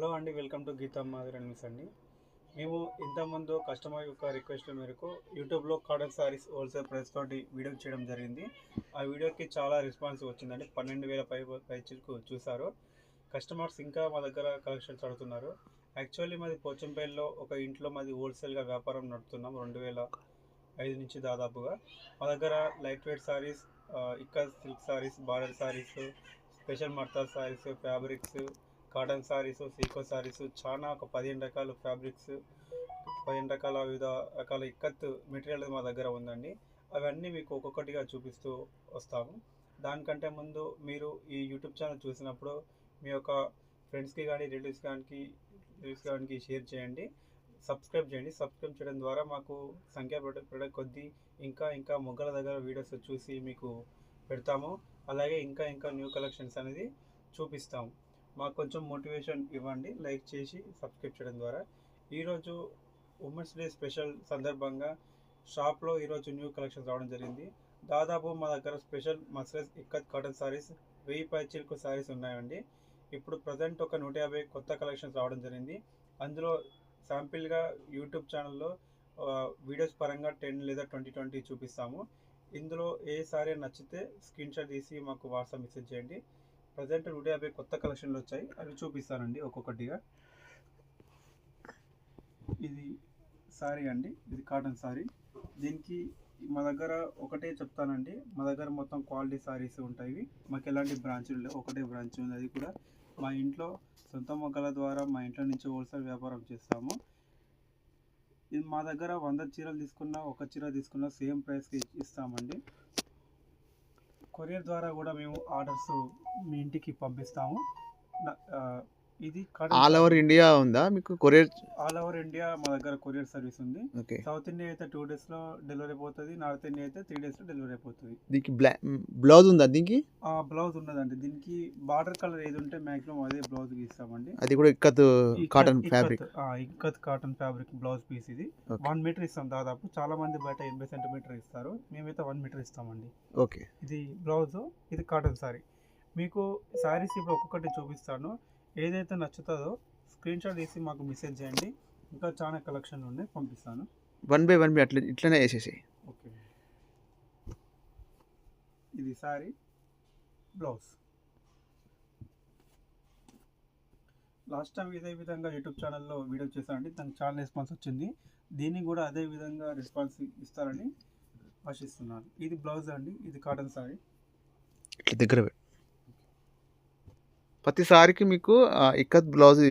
Hello అండి, welcome to Geetha Madhuri news అండి. మేము ఇంతకుముందు కస్టమర్ యొక్క రిక్వెస్ట్ మేరకు యూట్యూబ్లో కాటన్ సారీస్ హోల్సేల్ ప్రైస్ తోటి వీడియో చేయడం జరిగింది. ఆ వీడియోకి చాలా రెస్పాన్స్ వచ్చిందండి. 12,000 పైచీలకు చూశారు. కస్టమర్స్ ఇంకా మా దగ్గర కలెక్షన్స్ అడుగుతున్నారు. యాక్చువల్లీ మాది పోచంపల్లిలో ఒక ఇంట్లో మాది హోల్సేల్గా వ్యాపారం నడుపుతున్నాం 2005 నుంచి దాదాపుగా. మా దగ్గర లైట్ వెయిట్ సారీస్, ఇక్క silk sarees, border sarees, special మర్తా సారీస్, ఫ్యాబ్రిక్స్, కాటన్ సారీస్, సీకో సారీస్, చాలా ఒక 15 రకాల ఫ్యాబ్రిక్స్, 15 రకాల వివిధ రకాల ఇక్కత్ మెటీరియల్ మా దగ్గర ఉందండి. అవన్నీ మీకు ఒక్కొక్కటిగా చూపిస్తూ వస్తాము. దానికంటే ముందు మీరు ఈ యూట్యూబ్ ఛానల్ చూసినప్పుడు మీ యొక్క ఫ్రెండ్స్కి కానీ రిలేటివ్స్ కానీ షేర్ చేయండి, సబ్స్క్రైబ్ చేయండి. సబ్స్క్రైబ్ చేయడం ద్వారా మాకు సంఖ్య పెరగ కొద్దీ ఇంకా మొగ్గల దగ్గర వీడియోస్ చూసి మీకు పెడతాము. అలాగే ఇంకా న్యూ కలెక్షన్స్ అనేది చూపిస్తాము. మాకు కొంచెం మోటివేషన్ ఇవ్వండి, లైక్ చేసి సబ్స్క్రైబ్ చేయడం ద్వారా. ఈరోజు ఉమెన్స్ డే స్పెషల్ సందర్భంగా షాప్లో ఈరోజు న్యూ కలెక్షన్స్ రావడం జరిగింది. దాదాపు మా దగ్గర స్పెషల్ మస్రస్ ఇక్కత్ కాటన్ సారీస్ 1000 పైచీలకు సారీస్ ఉన్నాయండి. ఇప్పుడు ప్రజెంట్ ఒక 150 కొత్త కలెక్షన్స్ రావడం జరిగింది. అందులో శాంపిల్గా యూట్యూబ్ ఛానల్లో వీడియోస్ పరంగా 10 లేదా 20 చూపిస్తాము. ఇందులో ఏ సారీ నచ్చితే స్క్రీన్ షాట్ తీసి మాకు వాట్సాప్ మెసేజ్ చేయండి. ప్రజెంట్ 150 కొత్త కలెక్షన్లు వచ్చాయి, అవి చూపిస్తానండి ఒక్కొక్కటిగా. ఇది సారీ అండి, ఇది కాటన్ సారీ. దీనికి మా దగ్గర ఒకటే చెప్తానండి, మా దగ్గర మొత్తం క్వాలిటీ సారీస్ ఉంటాయి. మాకు ఎలాంటి బ్రాంచ్లు లేవు, ఒకటే బ్రాంచ్ ఉంది. అది కూడా మా ఇంట్లో సొంత మొగ్గల ద్వారా మా ఇంట్లో నుంచి హోల్సేల్ వ్యాపారం చేస్తాము. ఇది మా దగ్గర 100 చీరలు తీసుకున్నా, ఒక చీర తీసుకున్నా సేమ్ ప్రైస్కి ఇస్తామండి. కొరియర్ ద్వారా కూడా మేము ఆర్డర్స్ మీ ఇంటికి పంపిస్తాము. ఇది ఆల్ ఓవర్ ఇండియా ఉందా మీకు కొరియర్? ఆల్ ఓవర్ ఇండియా మా దగ్గర కొరియర్ సర్వీస్ ఉంది. ఓకే. సౌత్ ఇండియా అయితే 2 డేస్లో డెలివరీ అయిపోతుంది, నార్త్ ఇండియా అయితే 3 డేస్లో డెలివరీ అయిపోతుంది. దీనికి బ్లౌజ్ ఉందా? దీనికి బ్లౌజ్ ఉన్నదండి. దీనికి బార్డర్ కలర్ ఏది ఉంటే మ్యాక్సిమం అదే బ్లౌజ్ ఇస్తామండి. అది కూడా ikat cotton fabric. Ikat cotton fabric blouse piece. ఇది 1 మీటర్ ఇస్తాం దాదాపు. చాలా మంది బయట 80 సెంటీమీటర్ ఇస్తారు, మేమైతే 1 మీటర్ ఇస్తామండి. ఓకే. ఇది బ్లౌజ్, ఇది కాటన్ సారీ. మీకు సారీస్ ఇప్పుడు ఒక్కొక్కటి చూపిస్తాను. ఏదైతే నచ్చుతుందో స్క్రీన్ షాట్ తీసి మాకు మెసేజ్ చేయండి. ఇంకా చాలా కలెక్షన్లు ఉన్నాయి, పంపిస్తాను. 1 by 1 ఇట్లనే వేసేసి. ఓకే. ఇది సారీ, బ్లౌజ్. లాస్ట్ టైం ఇదే విధంగా యూట్యూబ్ ఛానల్లో వీడియో చేశానండి, దానికి చాలా రెస్పాన్స్ వచ్చింది. దీన్ని కూడా అదే విధంగా రెస్పాన్స్ ఇస్తారని ఆశిస్తున్నాను. ఇది బ్లౌజ్ అండి, ఇది కాటన్ సారీ. ఇట్లా దగ్గర ప్రతి సారికి మీకు ఇక్కత్ బ్లౌజ్